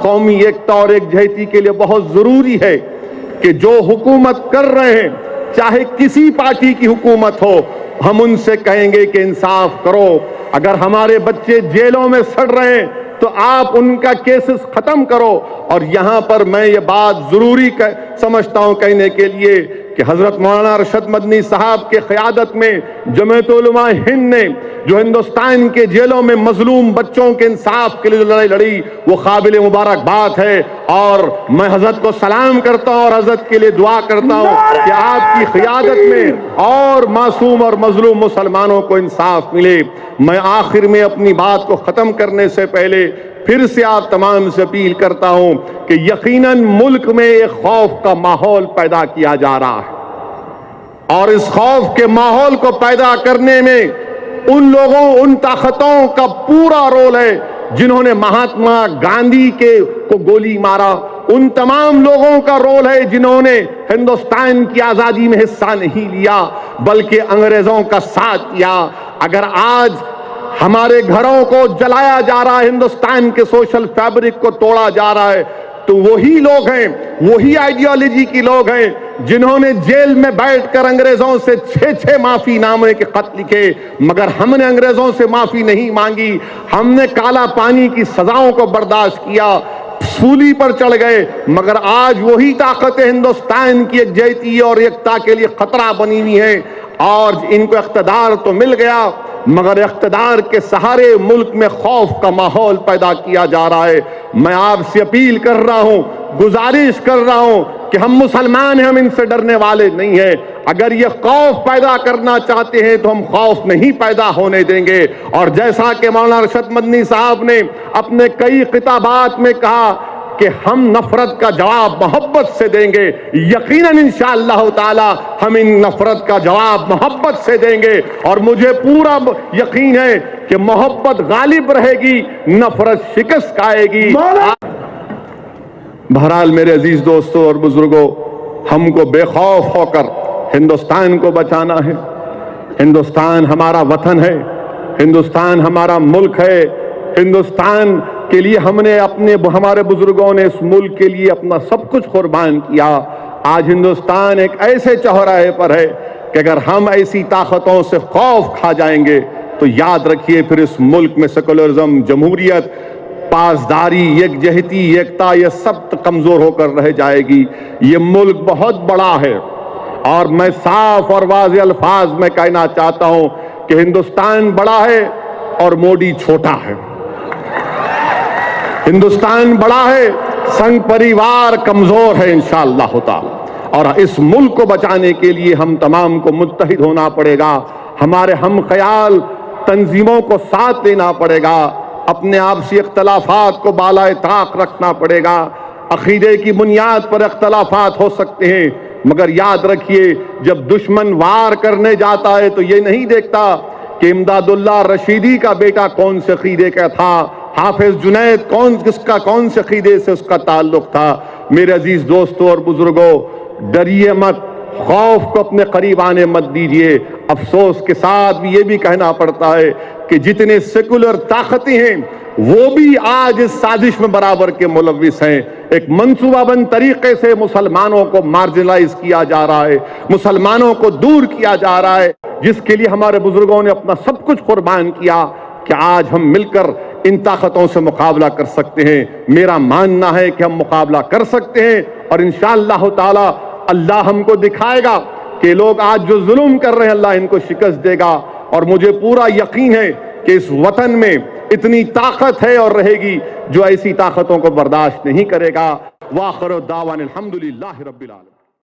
قومی ایکتا اور یکجہتی کے لیے بہت ضروری ہے کہ جو حکومت کر رہے ہیں چاہے کسی پارٹی کی حکومت ہو ہم ان سے کہیں گے کہ انصاف کرو. اگر ہمارے بچے جیلوں میں سڑ رہے ہیں تو آپ ان کا کیسز ختم کرو. اور یہاں پر میں یہ بات ضروری سمجھتا ہوں کہنے کے لیے کہ حضرت مولانا ارشد مدنی صاحب کے قیادت میں جمعیت علماء ہند نے جو ہندوستان کے جیلوں میں مظلوم بچوں کے انصاف کے لیے لڑائی لڑی وہ قابل مبارکباد ہے. اور میں حضرت کو سلام کرتا ہوں اور حضرت کے لیے دعا کرتا ہوں کہ آپ کی قیادت میں اور معصوم اور مظلوم مسلمانوں کو انصاف ملے. میں آخر میں اپنی بات کو ختم کرنے سے پہلے پھر سے آپ تمام سے اپیل کرتا ہوں کہ یقیناً ملک میں ایک خوف کا ماحول پیدا کیا جا رہا ہے اور اس خوف کے ماحول کو پیدا کرنے میں ان لوگوں ان طاقتوں کا پورا رول ہے جنہوں نے مہاتما گاندھی کو گولی مارا. ان تمام لوگوں کا رول ہے جنہوں نے ہندوستان کی آزادی میں حصہ نہیں لیا بلکہ انگریزوں کا ساتھ دیا. اگر آج ہمارے گھروں کو جلایا جا رہا ہے ہندوستان کے سوشل فیبرک کو توڑا جا رہا ہے تو وہی لوگ ہیں وہی آئیڈیالوجی کے لوگ ہیں جنہوں نے جیل میں بیٹھ کر انگریزوں سے 6 معافی نامے کے خط لکھے مگر ہم نے انگریزوں سے معافی نہیں مانگی. ہم نے کالا پانی کی سزاؤں کو برداشت کیا سولی پر چڑھ گئے مگر آج وہی طاقتیں ہندوستان کی یکجہتی اور ایکتا کے لیے خطرہ بنی ہوئی ہیں اور ان کو اقتدار تو مل گیا مگر اقتدار کے سہارے ملک میں خوف کا ماحول پیدا کیا جا رہا ہے. میں آپ سے اپیل کر رہا ہوں گزارش کر رہا ہوں کہ ہم مسلمان ہیں ہم ان سے ڈرنے والے نہیں ہیں. اگر یہ خوف پیدا کرنا چاہتے ہیں تو ہم خوف نہیں پیدا ہونے دیں گے. اور جیسا کہ مولانا ارشد مدنی صاحب نے اپنے کئی خطابات میں کہا کہ ہم نفرت کا جواب محبت سے دیں گے یقیناً انشاءاللہ تعالی ہم ان نفرت کا جواب محبت سے دیں گے اور مجھے پورا یقین ہے کہ محبت غالب رہے گی نفرت شکست کھائے گی. بہرحال میرے عزیز دوستوں اور بزرگوں ہم کو بے خوف ہو کر ہندوستان کو بچانا ہے. ہندوستان ہمارا وطن ہے ہندوستان ہمارا ملک ہے. ہندوستان کے لیے ہمارے بزرگوں نے اس ملک کے لیے اپنا سب کچھ قربان کیا. آج ہندوستان ایک ایسے چوراہے پر ہے کہ اگر ہم ایسی طاقتوں سے خوف کھا جائیں گے تو یاد رکھیے پھر اس ملک میں سیکولرزم جمہوریت پاسداری یکجہتی ایکتا یہ سب کمزور ہو کر رہ جائے گی. یہ ملک بہت بڑا ہے اور میں صاف اور واضح الفاظ میں کہنا چاہتا ہوں کہ ہندوستان بڑا ہے اور مودی چھوٹا ہے. ہندوستان بڑا ہے سنگ پریوار کمزور ہے انشاءاللہ تعالی. اور اس ملک کو بچانے کے لیے ہم تمام کو متحد ہونا پڑے گا. ہمارے ہم خیال تنظیموں کو ساتھ دینا پڑے گا. اپنے آپسی اختلافات کو بالائے طاق رکھنا پڑے گا. عقیدے کی بنیاد پر اختلافات ہو سکتے ہیں مگر یاد رکھیے جب دشمن وار کرنے جاتا ہے تو یہ نہیں دیکھتا کہ امداد اللہ رشیدی کا بیٹا کون سے عقیدے کا تھا حافظ جنید کون سے عقیدے سے اس کا تعلق تھا. میرے عزیز دوستوں اور بزرگوں ڈریے مت خوف کو اپنے قریب آنے مت دیجیے. افسوس کے ساتھ بھی یہ بھی کہنا پڑتا ہے کہ جتنے سیکولر طاقتیں ہیں وہ بھی آج اس سازش میں برابر کے ملوث ہیں. ایک منصوبہ بند طریقے سے مسلمانوں کو مارجنلائز کیا جا رہا ہے مسلمانوں کو دور کیا جا رہا ہے جس کے لیے ہمارے بزرگوں نے اپنا سب کچھ قربان کیا کہ آج ہم مل کر ان طاقتوں سے مقابلہ کر سکتے ہیں. میرا ماننا ہے کہ ہم مقابلہ کر سکتے ہیں اور انشاءاللہ تعالی اللہ ہم کو دکھائے گا کہ لوگ آج جو ظلم کر رہے ہیں اللہ ان کو شکست دے گا. اور مجھے پورا یقین ہے کہ اس وطن میں اتنی طاقت ہے اور رہے گی جو ایسی طاقتوں کو برداشت نہیں کرے گا. وآخر دعوانا الحمدللہ رب العالمین.